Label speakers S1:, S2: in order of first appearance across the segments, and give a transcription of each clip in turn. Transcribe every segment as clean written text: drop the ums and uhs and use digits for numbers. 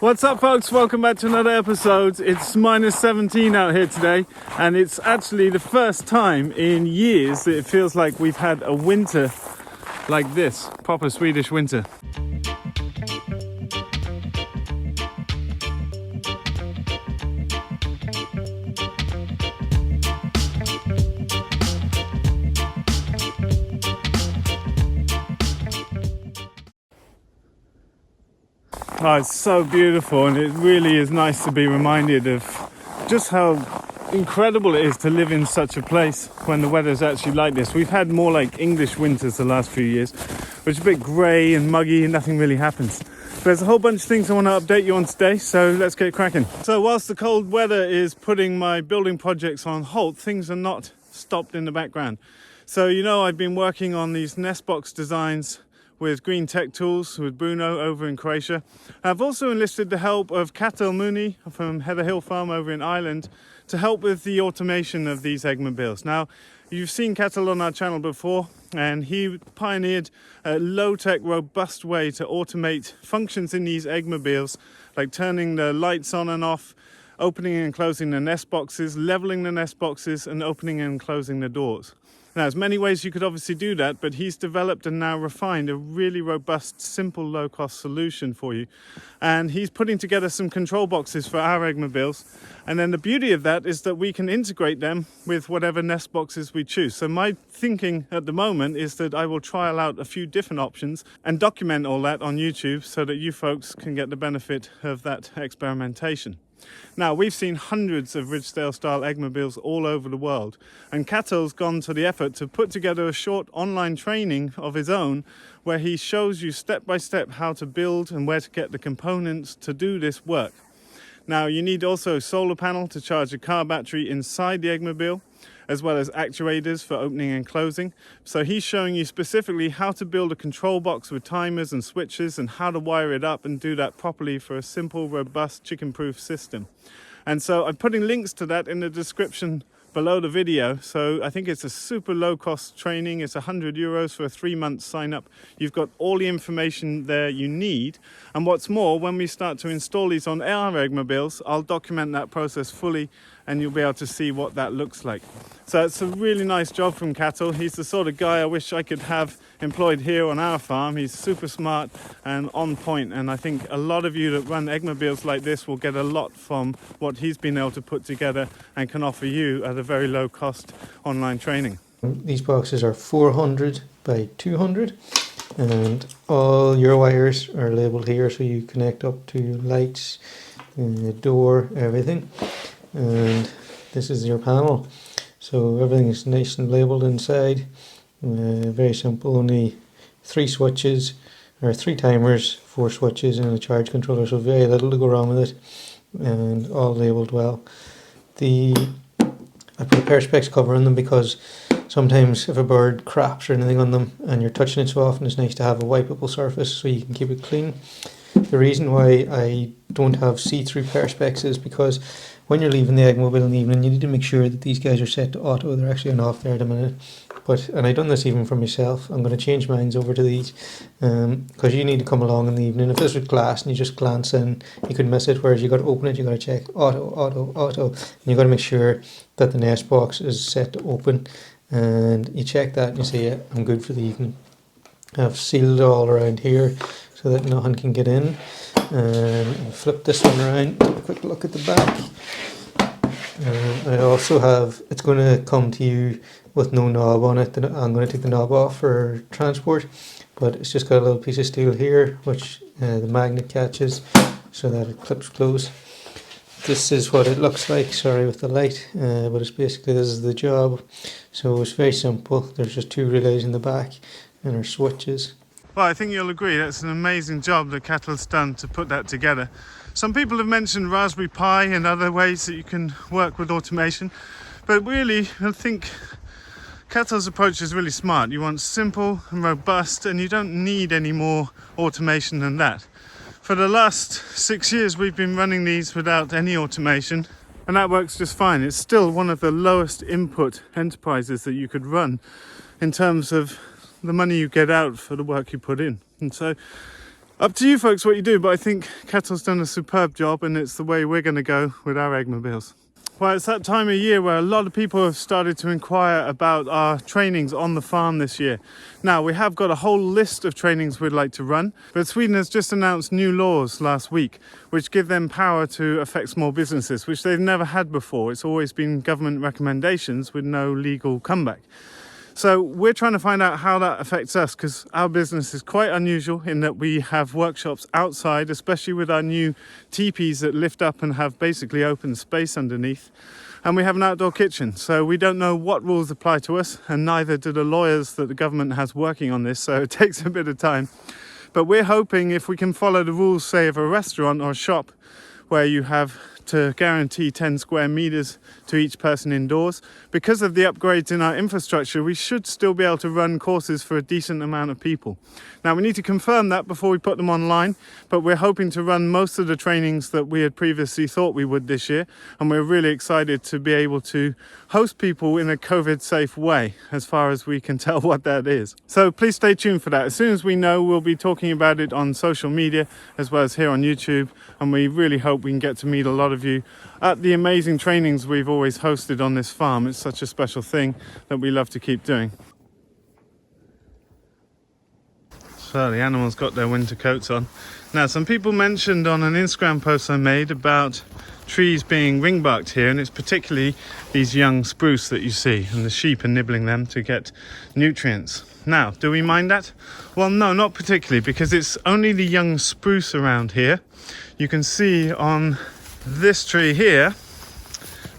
S1: What's up, folks? Welcome back to another episode. It's minus 17 out here today, and it's actually the first time in years that it feels like we've had a winter like this, proper Swedish winter. Oh, it's so beautiful, and it really is nice to be reminded of just how incredible it is to live in such a place when the weather's actually like this. We've had more like English winters the last few years, which is a bit grey and muggy and nothing really happens. There's a whole bunch of things I want to update you on today, so let's get cracking. So whilst the cold weather is putting my building projects on hold, things are not stopped in the background. So I've been working on these nest box designs with green tech tools with Bruno over in Croatia. I've also enlisted the help of Katel Mooney from Ridgedale Farm over in Ireland to help with the automation of these eggmobiles. Now, you've seen Katel on our channel before, and he pioneered a low-tech, robust way to automate functions in these eggmobiles, like turning the lights on and off, opening and closing the nest boxes, leveling the nest boxes, and opening and closing the doors. Now, there's many ways you could obviously do that, but he's developed and now refined a really robust, simple, low-cost solution for you. And he's putting together some control boxes for our eggmobiles. And then the beauty of that is that we can integrate them with whatever nest boxes we choose. So my thinking at the moment is that I will trial out a few different options and document all that on YouTube so that you folks can get the benefit of that experimentation. Now, we've seen hundreds of Ridgedale style eggmobiles all over the world, and Katel's gone to the effort to put together a short online training of his own where he shows you step by step how to build and where to get the components to do this work. Now, you need also a solar panel to charge a car battery inside the eggmobile, as well as actuators for opening and closing. So he's showing you specifically how to build a control box with timers and switches and how to wire it up and do that properly for a simple, robust, chicken-proof system. And so I'm putting links to that in the description below the video. So I think it's a super low-cost training. It's €100 for a 3-month sign-up. You've got all the information there you need. And what's more, when we start to install these on our eggmobiles, I'll document that process fully, and you'll be able to see what that looks like. So it's a really nice job from Katel. He's the sort of guy I wish I could have employed here on our farm. He's super smart and on point, and I think a lot of you that run eggmobiles like this will get a lot from what he's been able to put together and can offer you at a very low cost online training.
S2: These boxes are 400 by 200, and all your wires are labelled here, so you connect up to lights, door, everything. And this is your panel, so everything is nice and labelled inside. Very simple, only 3 switches, or 3 timers, 4 switches and a charge controller, so very little to go wrong with it, and all labelled well. I put a perspex cover on them because sometimes if a bird craps or anything on them and you're touching it so often, it's nice to have a wipeable surface so you can keep it clean. The reason why I don't have see-through perspex is because when you're leaving the eggmobile in the evening, you need to make sure that these guys are set to auto. They're actually on off there at the minute. And I've done this even for myself. I'm going to change mine over to these because you need to come along in the evening. If this was glass and you just glance in, you could miss it. Whereas you got to open it, you got to check auto, auto, auto, and you got to make sure that the nest box is set to open. And you check that and you say, yeah, I'm good for the evening. I've sealed it all around here so that nothing can get in. Flip this one around, have a quick look at the back. I also have, it's going to come to you with no knob on it. I'm going to take the knob off for transport, but it's just got a little piece of steel here which the magnet catches so that it clips close. This is what it looks like, sorry with the light, but it's basically, this is the job. So it's very simple. There's just 2 relays in the back and our switches.
S1: Well, I think you'll agree that's an amazing job that Katel's done to put that together. Some people have mentioned Raspberry Pi and other ways that you can work with automation, but really I think Katel's approach is really smart. You want simple and robust, and you don't need any more automation than that. For the last 6 years we've been running these without any automation, and that works just fine. It's still one of the lowest input enterprises that you could run in terms of the money you get out for the work you put in. And so Up to you folks what you do, but I think Kettle's done a superb job, and it's the way we're going to go with our eggmobiles. Well, it's that time of year where a lot of people have started to inquire about our trainings on the farm this year. Now, we have got a whole list of trainings we'd like to run, but Sweden has just announced new laws last week which give them power to affect small businesses, which they've never had before. It's always been government recommendations with no legal comeback. So we're trying to find out how that affects us, because our business is quite unusual in that we have workshops outside, especially with our new teepees that lift up and have basically open space underneath. And we have an outdoor kitchen, so we don't know what rules apply to us, and neither do the lawyers that the government has working on this, so it takes a bit of time. But we're hoping if we can follow the rules, say, of a restaurant or a shop, where you have to guarantee 10 square meters to each person indoors. Because of the upgrades in our infrastructure, we should still be able to run courses for a decent amount of people. Now, we need to confirm that before we put them online, but we're hoping to run most of the trainings that we had previously thought we would this year, and we're really excited to be able to host people in a COVID-safe way, as far as we can tell what that is. So please stay tuned for that. As soon as we know, we'll be talking about it on social media as well as here on YouTube, and we really hope we can get to meet a lot of you at the amazing trainings we've always hosted on this farm. It's such a special thing that we love to keep doing. So the animals got their winter coats on. Now, some people mentioned on an Instagram post I made about trees being ring-barked here, and it's particularly these young spruce that you see, and the sheep are nibbling them to get nutrients. Now, do we mind that? Well, no, not particularly, because it's only the young spruce around here. You can see on this tree here,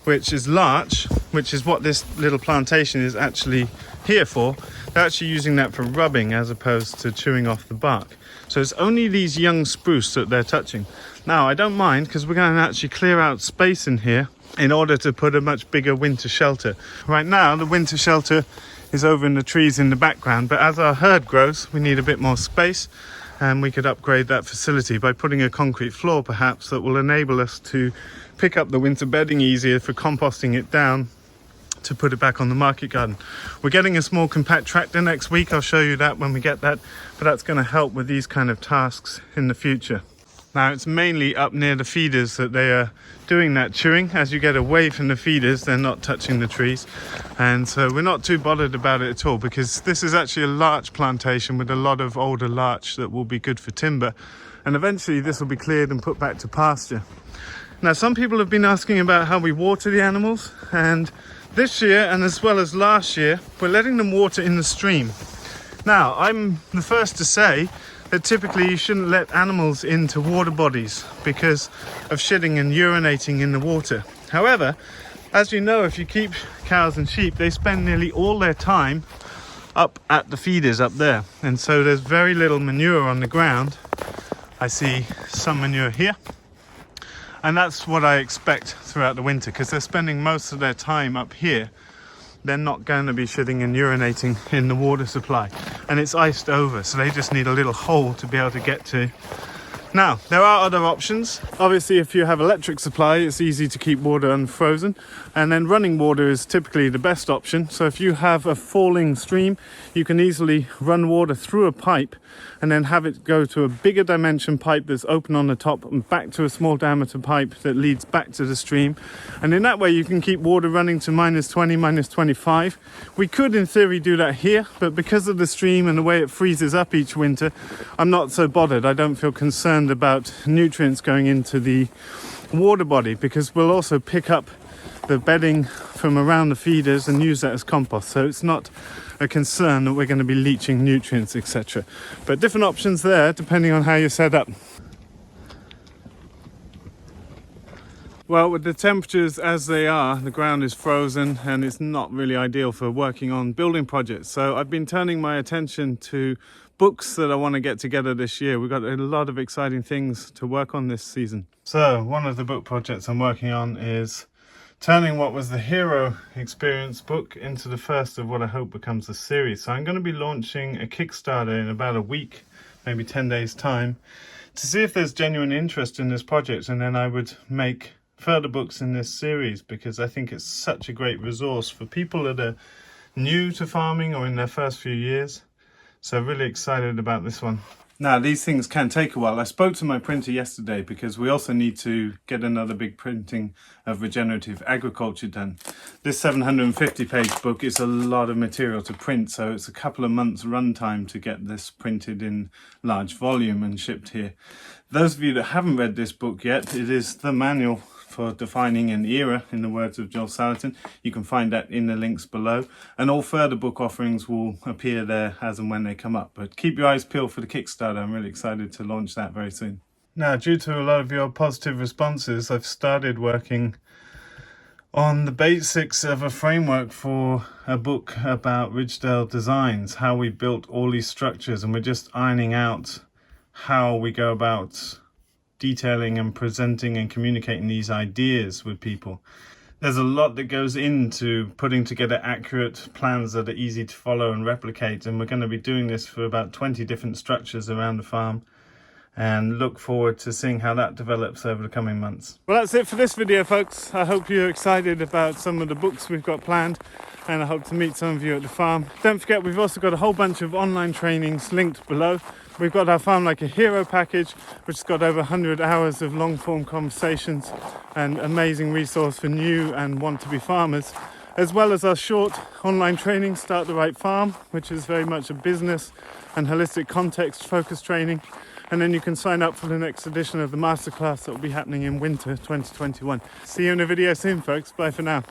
S1: which is larch, which is what this little plantation is actually here for. They're actually using that for rubbing as opposed to chewing off the bark. So it's only these young spruce that they're touching. Now, I don't mind, because we're going to actually clear out space in here in order to put a much bigger winter shelter. Right now, the winter shelter is over in the trees in the background, but as our herd grows, we need a bit more space, and we could upgrade that facility by putting a concrete floor perhaps that will enable us to pick up the winter bedding easier for composting it down to put it back on the market garden. We're getting a small compact tractor next week. I'll show you that when we get that, but that's going to help with these kind of tasks in the future. Now, it's mainly up near the feeders that they are doing that chewing. As you get away from the feeders, they're not touching the trees, and so we're not too bothered about it at all, because this is actually a larch plantation with a lot of older larch that will be good for timber, and eventually this will be cleared and put back to pasture. Now, some people have been asking about how we water the animals, and this year, and as well as last year, we're letting them water in the stream. Now, I'm the first to say that typically you shouldn't let animals into water bodies because of shitting and urinating in the water. However, as you know, if you keep cows and sheep, they spend nearly all their time up at the feeders up there, and so there's very little manure on the ground. I see some manure here, and that's what I expect throughout the winter, because they're spending most of their time up here. They're not going to be shitting and urinating in the water supply, and it's iced over, so they just need a little hole to be able to get to. Now, there are other options. Obviously, if you have electric supply, it's easy to keep water unfrozen, and then running water is typically the best option. So if you have a falling stream, you can easily run water through a pipe and then have it go to a bigger dimension pipe that's open on the top and back to a small diameter pipe that leads back to the stream. And in that way, you can keep water running to -20, -25. We could, in theory, do that here, but because of the stream and the way it freezes up each winter, I'm not so bothered. I don't feel concerned about nutrients going into the water body, because we'll also pick up the bedding from around the feeders and use that as compost. So it's not a concern that we're going to be leaching nutrients, etc. But different options there depending on how you're set up. Well, with the temperatures as they are, the ground is frozen and it's not really ideal for working on building projects. So I've been turning my attention to books that I want to get together this year. We've got a lot of exciting things to work on this season. So one of the book projects I'm working on is turning what was the Hero Experience book into the first of what I hope becomes a series. So I'm going to be launching a Kickstarter in about a week, maybe 10 days time, to see if there's genuine interest in this project, and then I would make further books in this series, because I think it's such a great resource for people that are new to farming or in their first few years. So really excited about this one. Now, these things can take a while. I spoke to my printer yesterday because we also need to get another big printing of Regenerative Agriculture done. This 750-page book is a lot of material to print, so it's a couple of months runtime to get this printed in large volume and shipped here. Those of you that haven't read this book yet, it is the manual for defining an era, in the words of Joel Salatin. You can find that in the links below, and all further book offerings will appear there as and when they come up. But keep your eyes peeled for the Kickstarter. I'm really excited to launch that very soon. Now, due to a lot of your positive responses, I've started working on the basics of a framework for a book about Ridgedale designs, how we built all these structures, and we're just ironing out how we go about detailing and presenting and communicating these ideas with people. There's a lot that goes into putting together accurate plans that are easy to follow and replicate, and we're going to be doing this for about 20 different structures around the farm, and look forward to seeing how that develops over the coming months. Well, that's it for this video, folks. I hope you're excited about some of the books we've got planned, and I hope to meet some of you at the farm. Don't forget, we've also got a whole bunch of online trainings linked below. We've got our Farm Like a Hero package, which has got over 100 hours of long-form conversations and amazing resource for new and want-to-be farmers, as well as our short online training, Start the Right Farm, which is very much a business and holistic context-focused training. And then you can sign up for the next edition of the masterclass that will be happening in winter 2021. See you in a video soon, folks. Bye for now.